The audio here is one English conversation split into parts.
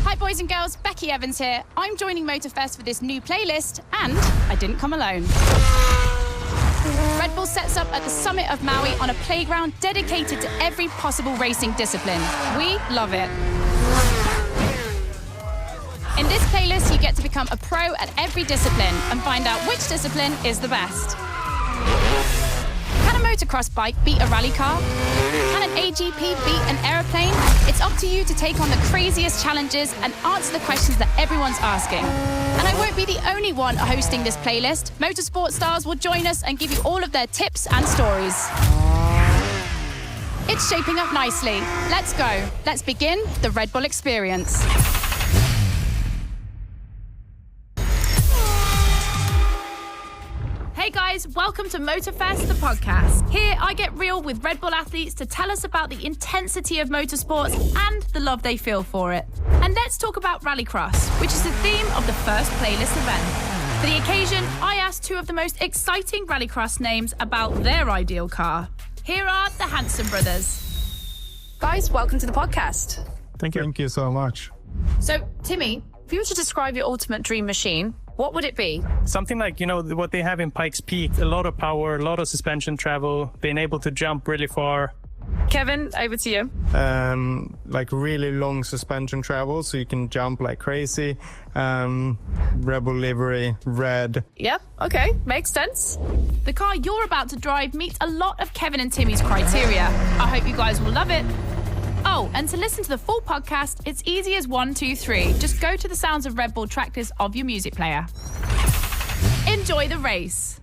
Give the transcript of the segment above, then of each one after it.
Hi boys and girls, Becky Evans here. I'm joining Motorfest for this new playlist, and I didn't come alone. Red Bull sets up at the summit of Maui on a playground dedicated to every possible racing discipline. We love it. In this playlist, you get to become a pro at every discipline and find out which discipline is the best. Can a motocross bike beat a rally car? Can an AGP beat an aeroplane? It's up to you to take on the craziest challenges and answer the questions that everyone's asking. And I won't be the only one hosting this playlist. Motorsport stars will join us and give you all of their tips and stories. It's shaping up nicely. Let's go. Let's begin the Red Bull experience. Hey guys, welcome to Motorfest, the podcast. Here I get real with Red Bull athletes to tell us about the intensity of motorsports and the love they feel for it. And let's talk about Rallycross, which is the theme of the first playlist event. For the occasion, I asked two of the most exciting Rallycross names about their ideal car. Here are the Hanson brothers. Guys, welcome to the podcast. Thank you. Thank you so much. So, Timmy, if you were to describe your ultimate dream machine, what would it be? Something like, what they have in Pikes Peak, a lot of power, a lot of suspension travel, being able to jump really far. Kevin, over to you. Like really long suspension travel, so you can jump like crazy. Rebel livery, red. Yep, okay, makes sense. The car you're about to drive meets a lot of Kevin and Timmy's criteria. I hope you guys will love it. Oh, and to listen to the full podcast, it's easy as 1, 2, 3. Just go to the Sounds of Red Bull tracklist of your music player. Enjoy the race.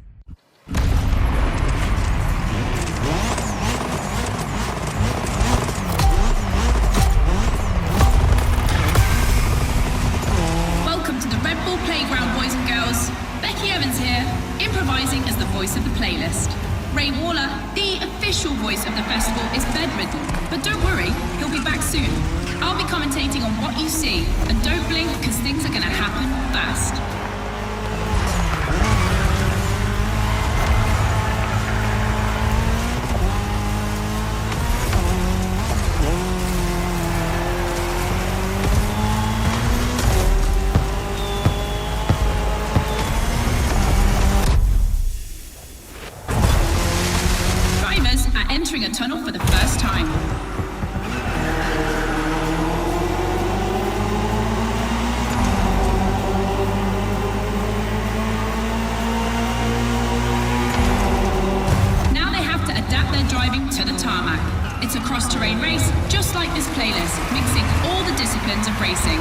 Welcome to the Red Bull Playground, boys and girls. Becky Evans here, improvising as the voice of the playlist. Ray Waller, the official voice of the festival, is bedridden, but don't worry, he'll be back soon. I'll be commentating on what you see, and don't blink because things are going to happen fast. Entering a tunnel for the first time. Now they have to adapt their driving to the tarmac. It's a cross-terrain race, just like this playlist, mixing all the disciplines of racing.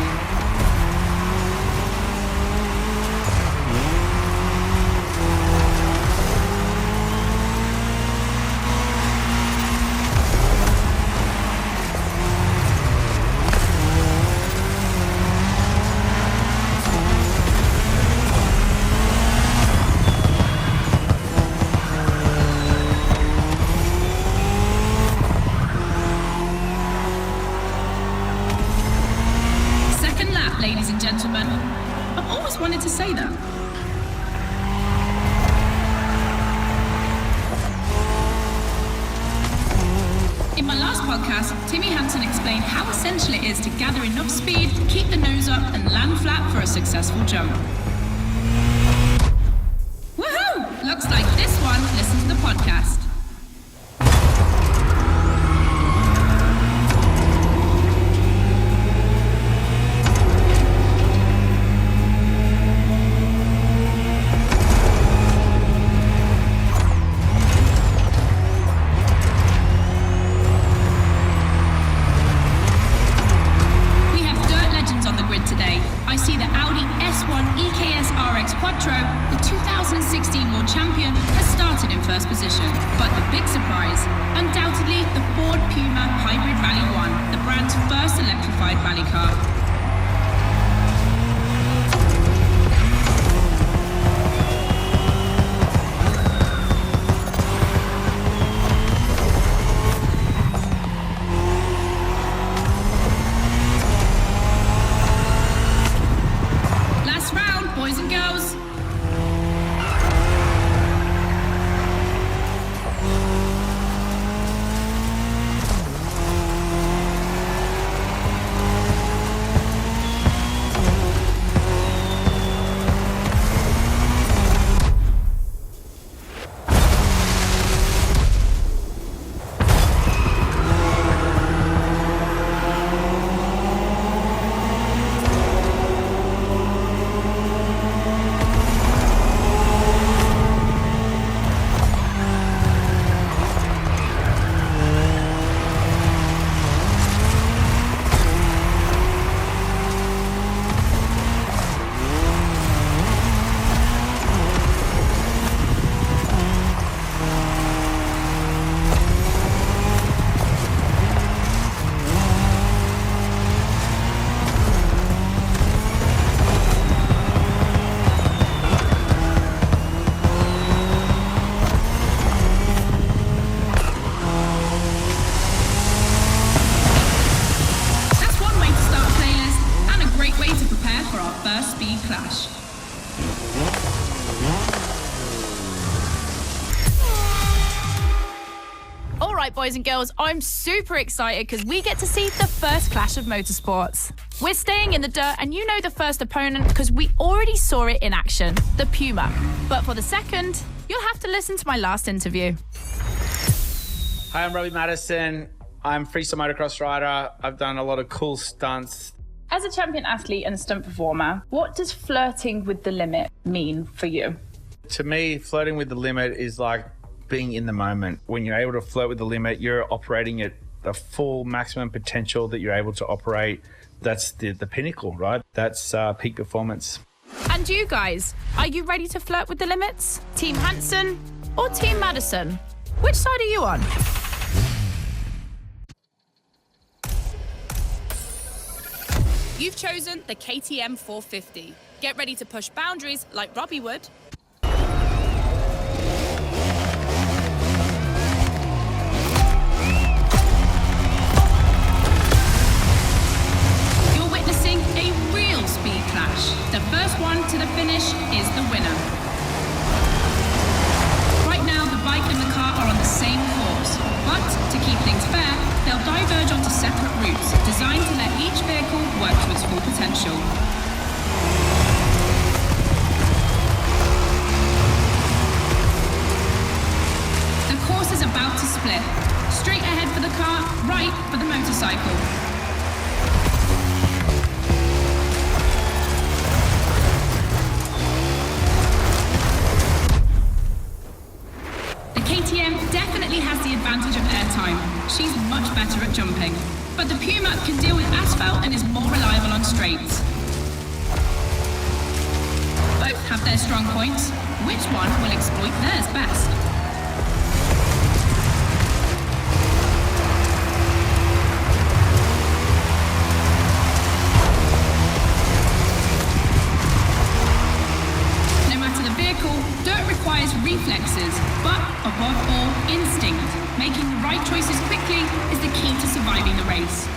Ladies and gentlemen, I've always wanted to say that. In my last podcast, Timmy Hanson explained how essential it is to gather enough speed, keep the nose up, and land flat for a successful jump. Woohoo! Looks like this one listens to the podcast. The 2016 World Champion has started in first position, but the big surprise, undoubtedly the Ford Puma Hybrid Rally 1, the brand's first electrified rally car. Last round, boys and girls. first speed clash. All right, boys and girls, I'm super excited because we get to see the first clash of motorsports. We're staying in the dirt, and you know the first opponent because we already saw it in action, the Puma. But for the second, you'll have to listen to my last interview. Hi, I'm Robbie Madison. I'm freestyle motocross rider. I've done a lot of cool stunts. As a champion athlete and stunt performer, what does flirting with the limit mean for you? To me, flirting with the limit is like being in the moment. When you're able to flirt with the limit, you're operating at the full maximum potential that you're able to operate. That's the pinnacle, right? That's peak performance. And you guys, are you ready to flirt with the limits? Team Hansen or Team Madison? Which side are you on? You've chosen the KTM 450. Get ready to push boundaries like Robbie would. You're witnessing a real speed clash. The first one to the finish is the winner. Right now, the bike and the car are on the same course, but to keep things fair, they'll diverge onto separate routes, designed to let each vehicle work to its full potential. The course is about to split. Straight ahead for the car, right for the motorcycle. The KTM definitely has the advantage of airtime. She's much better at jumping. But the Puma can deal with asphalt and is more reliable on straights. Both have their strong points. Which one will exploit theirs best? No matter the vehicle, dirt requires reflexes, but above all, instinct. Making the right choices quickly is the key to surviving the race.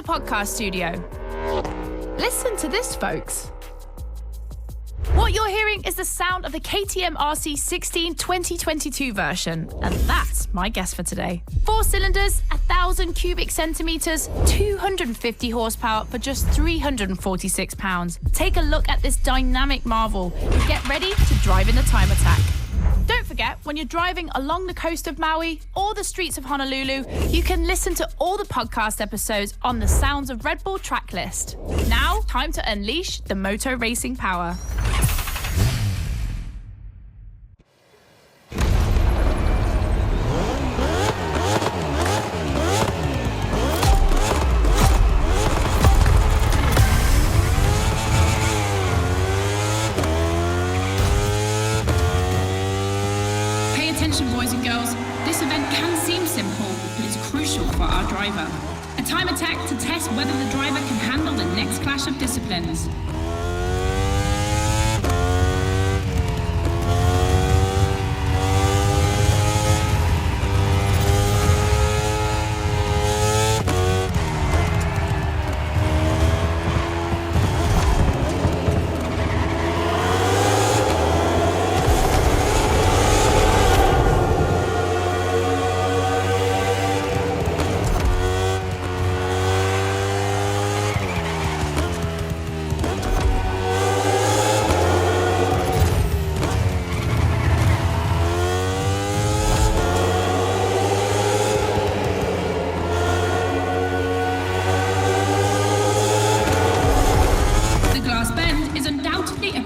Podcast studio. Listen to this, folks. What you're hearing is the sound of the KTM RC16 2022 version, and that's my guess for today. 4 cylinders, 1,000 cubic centimeters, 250 horsepower for just 346 pounds. Take a look at this dynamic marvel and get ready to drive in the time attack. Don't forget, when you're driving along the coast of Maui or the streets of Honolulu, you can listen to all the podcast episodes on the Sounds of Red Bull track list. Now, time to unleash the motor racing power. Attention boys and girls, this event can seem simple, but it's crucial for our driver. A timer tech to test whether the driver can handle the next clash of disciplines.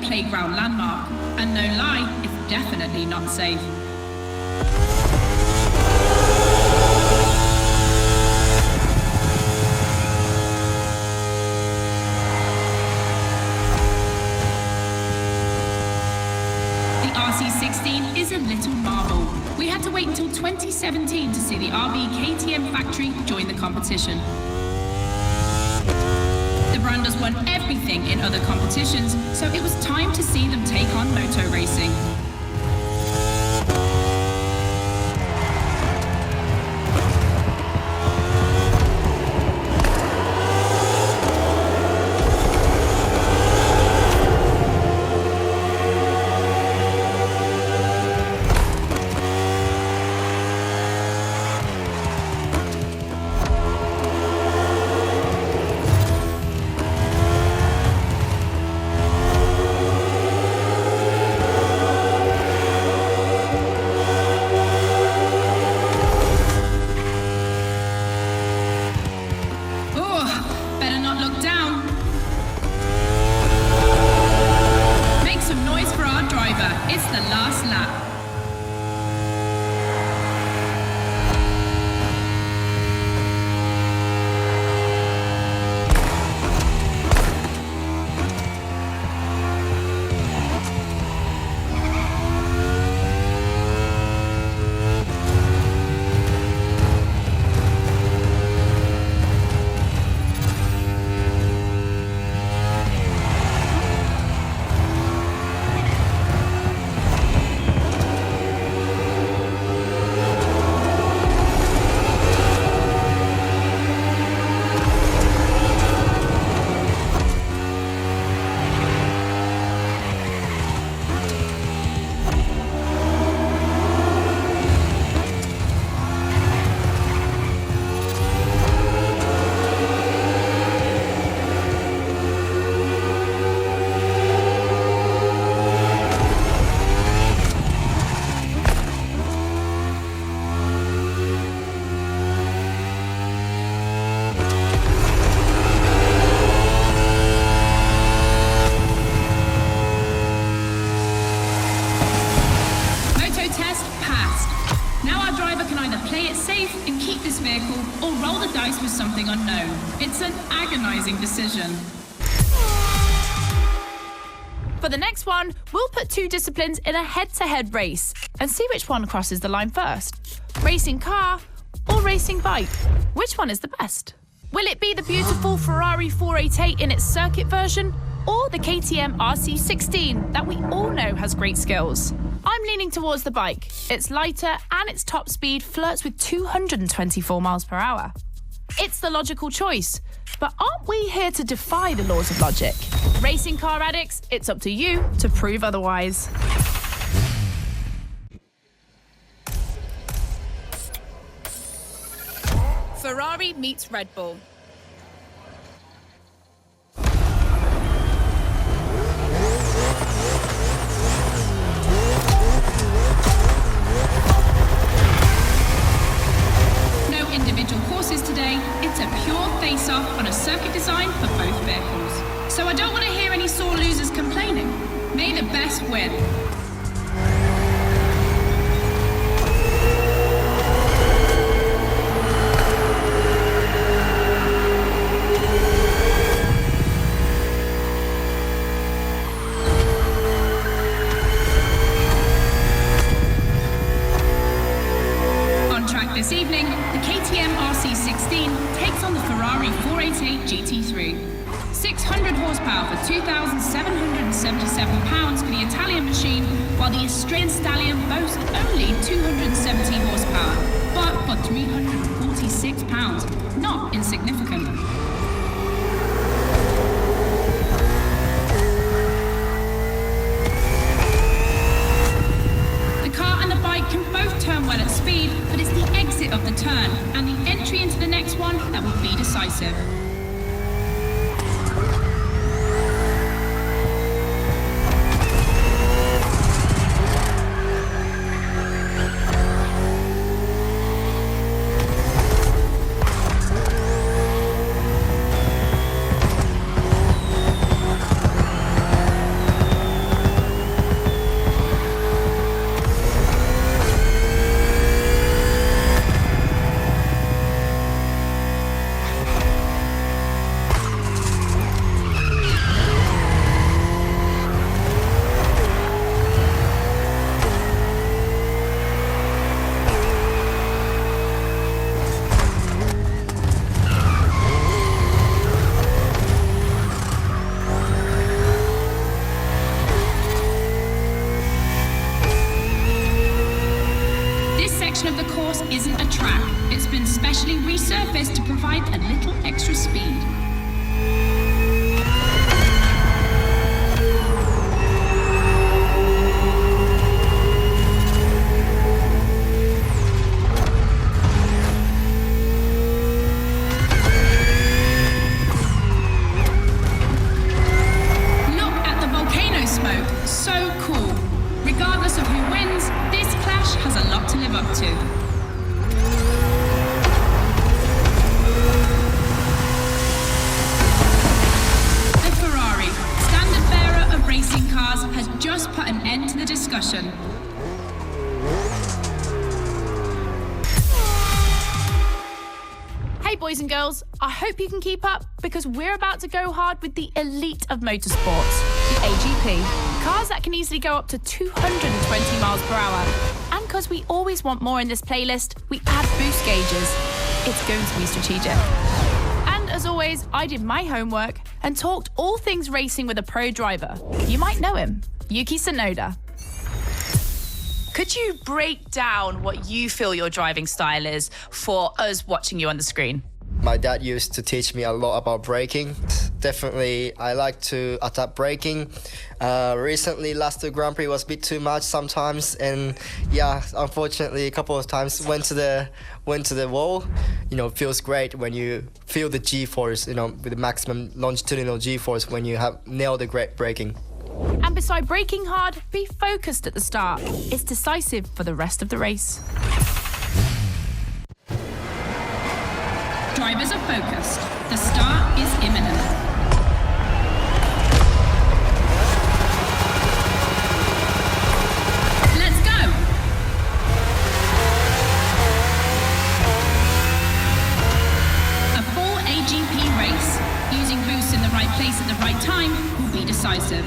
Playground landmark, and no lie, it's definitely not safe. The RC16 is a little marvel. We had to wait until 2017 to see the RB KTM factory join the competition. The brand has won everything in other competitions, so it was time to see them take on moto racing. Something unknown. It's an agonizing decision. For the next one, we'll put two disciplines in a head-to-head race and see which one crosses the line first. Racing car or racing bike? Which one is the best? Will it be the beautiful Ferrari 488 in its circuit version or the KTM RC16 that we all know has great skills? I'm leaning towards the bike. It's lighter and its top speed flirts with 224 miles per hour. It's the logical choice, but aren't we here to defy the laws of logic? Racing car addicts, it's up to you to prove otherwise. Ferrari meets Red Bull. Individual courses today, it's a pure face-off on a circuit design for both vehicles. So I don't want to hear any sore losers complaining. May the best win. 600 horsepower for 2,777 pounds for the Italian machine, while the Australian Stallion boasts only 270 horsepower, but for 346 pounds, not insignificant. The car and the bike can both turn well at speed, but it's the exit of the turn and the entry into the next one that will be decisive. Of the course isn't a track. It's been specially resurfaced to provide a little extra speed. Look at the volcano smoke. So cool. Regardless of who wins, this clash has a lot to live up to. The Ferrari, standard bearer of racing cars, has just put an end to the discussion. Hey boys and girls, I hope you can keep up because we're about to go hard with the elite of motorsports, the AGP. Cars that can easily go up to 220 miles per hour. And because we always want more in this playlist, we add boost gauges. It's going to be strategic. And as always, I did my homework and talked all things racing with a pro driver. You might know him, Yuki Tsunoda. Could you break down what you feel your driving style is for us watching you on the screen? My dad used to teach me a lot about braking. Definitely, I like to adapt braking. Recently, last two Grand Prix was a bit too much sometimes, and yeah, unfortunately, a couple of times went to the wall. You know, it feels great when you feel the G-force. You know, with the maximum longitudinal G-force when you have nailed the great braking. And beside braking hard, be focused at the start. It's decisive for the rest of the race. Drivers are focused. The start is imminent. Let's go! A full AGP race, using boosts in the right place at the right time, will be decisive.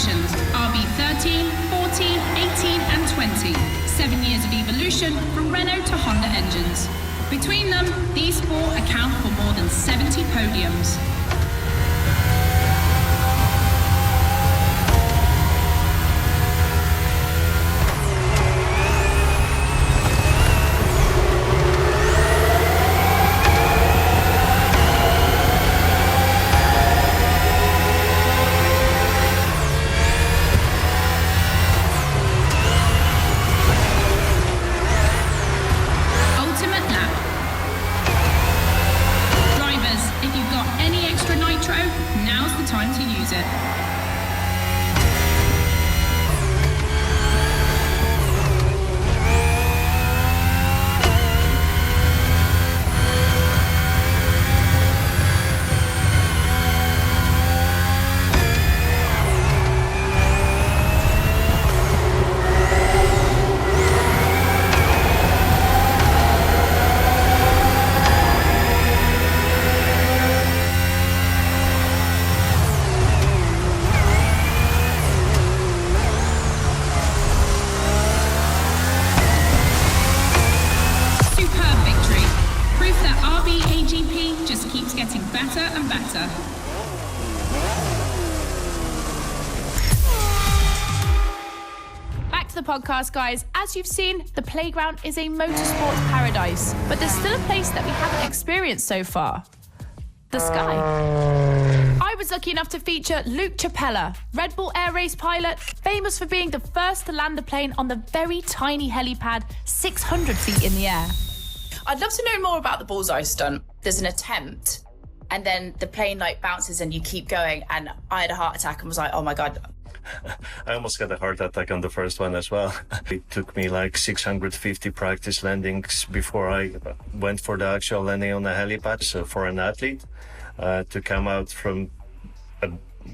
generations, RB13, 14, 18 and 20. 7 years of evolution from Renault to Honda engines. Between them, these four account for more than 70 podiums. Podcast, guys. As you've seen, the playground is a motorsports paradise, but there's still a place that we haven't experienced so far: the sky. I was lucky enough to feature Luke Chapella, Red Bull Air Race pilot, famous for being the first to land a plane on the very tiny helipad 600 feet in the air. I'd love to know more about the bullseye stunt. There's an attempt, and then the plane bounces and you keep going, and I had a heart attack and was like, oh my God. I almost got a heart attack on the first one as well. It took me like 650 practice landings before I went for the actual landing on the helipad. So for an athlete to come out from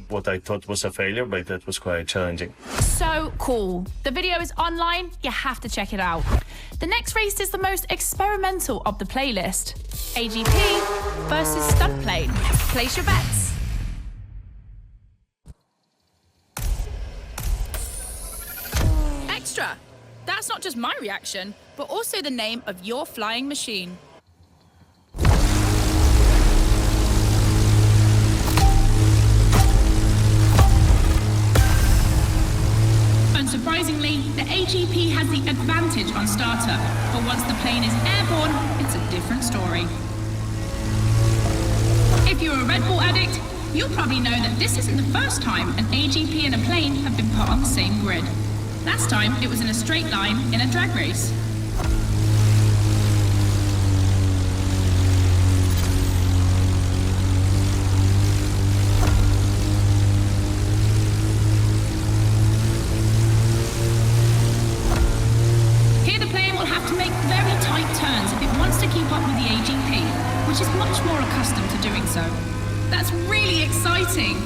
what I thought was a failure, but that was quite challenging. So cool. The video is online. You have to check it out. The next race is the most experimental of the playlist: AGP versus stunt plane. Place your bets. Extra. That's not just my reaction, but also the name of your flying machine. Unsurprisingly, the AGP has the advantage on startup, but once the plane is airborne, it's a different story. If you're a Red Bull addict, you'll probably know that this isn't the first time an AGP and a plane have been put on the same grid. Last time, it was in a straight line in a drag race. Here the plane will have to make very tight turns if it wants to keep up with the AGP, which is much more accustomed to doing so. That's really exciting!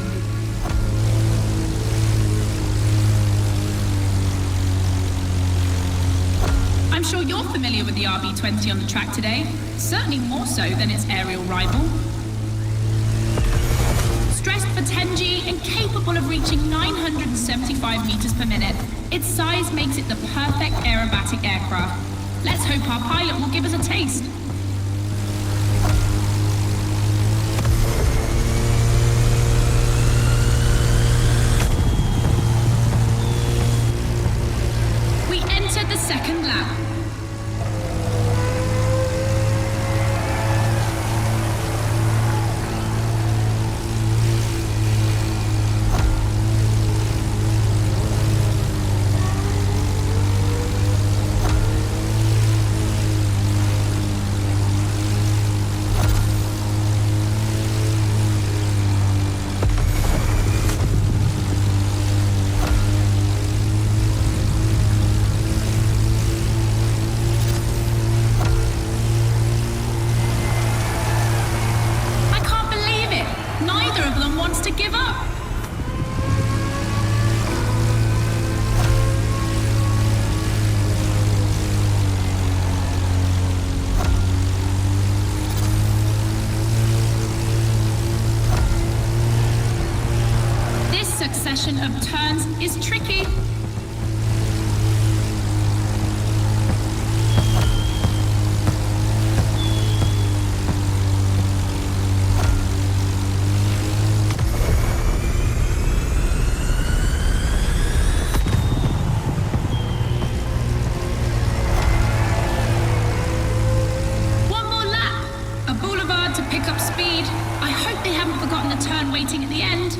I'm sure you're familiar with the RB20 on the track today, certainly more so than its aerial rival. Stressed for 10G and capable of reaching 975 meters per minute, its size makes it the perfect aerobatic aircraft. Let's hope our pilot will give us a taste. We entered the second lap. succession of turns is tricky. One more lap. A boulevard to pick up speed. I hope they haven't forgotten the turn waiting at the end.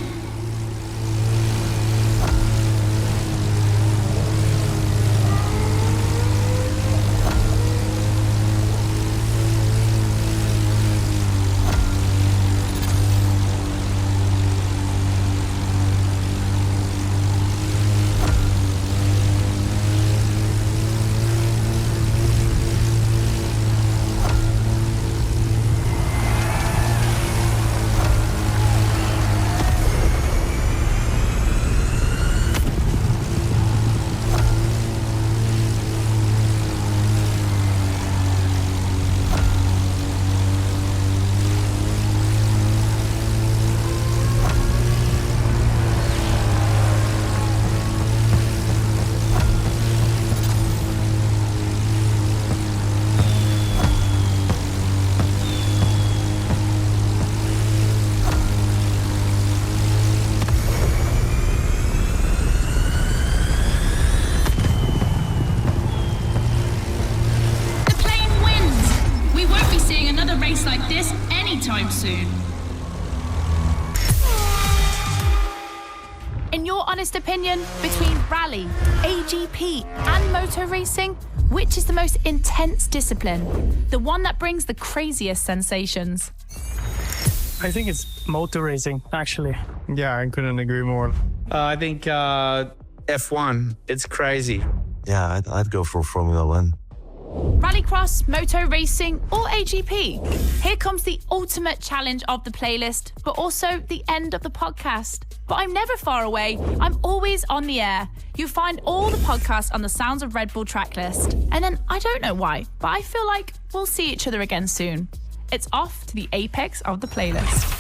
Anytime soon. In your honest opinion, between rally, AGP, and motor racing, which is the most intense discipline? The one that brings the craziest sensations? I think it's motor racing, actually. Yeah, I couldn't agree more. I think F1. It's crazy. Yeah, I'd go for Formula One. Rallycross, moto racing, or AGP? Here comes the ultimate challenge of the playlist, but also the end of the podcast. But I'm never far away. I'm always on the air. You find all the podcasts on the Sounds of Red Bull tracklist. And then I don't know why, but I feel like we'll see each other again soon. It's off to the apex of the playlist.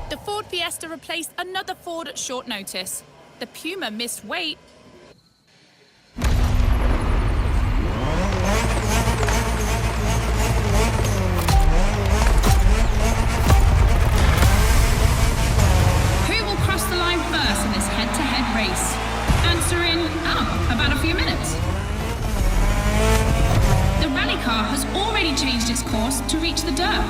The Ford Fiesta replaced another Ford at short notice. The Puma missed weight. Who will cross the line first in this head-to-head race? Answer in, about a few minutes. The rally car has already changed its course to reach the dirt.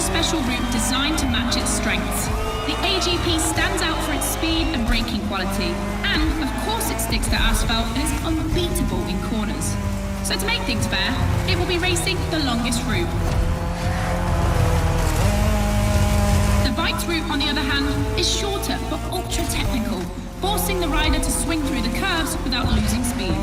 Special route designed to match its strengths. The AGP stands out for its speed and braking quality, and of course it sticks to asphalt and is unbeatable in corners. So to make things fair, it will be racing the longest route. The bike's route, on the other hand, is shorter but ultra technical, forcing the rider to swing through the curves without losing speed.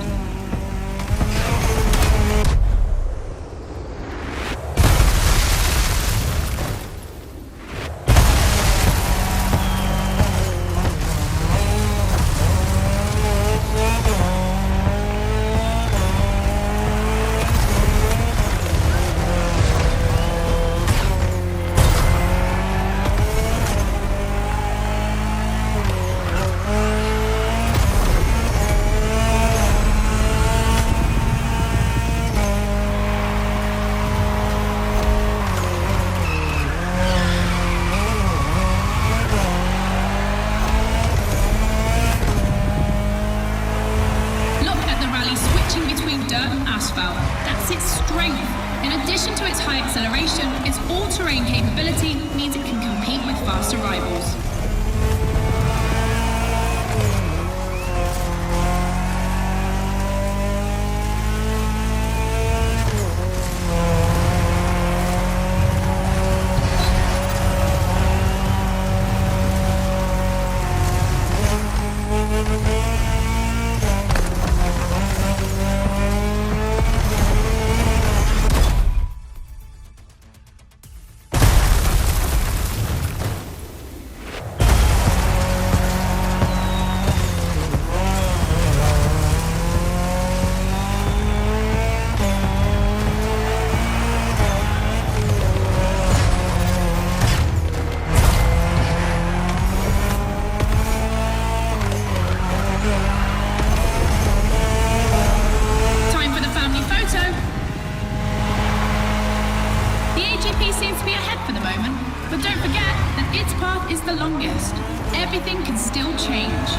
is the longest. Everything can still change.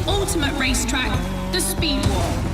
Ultimate racetrack, the Speed War.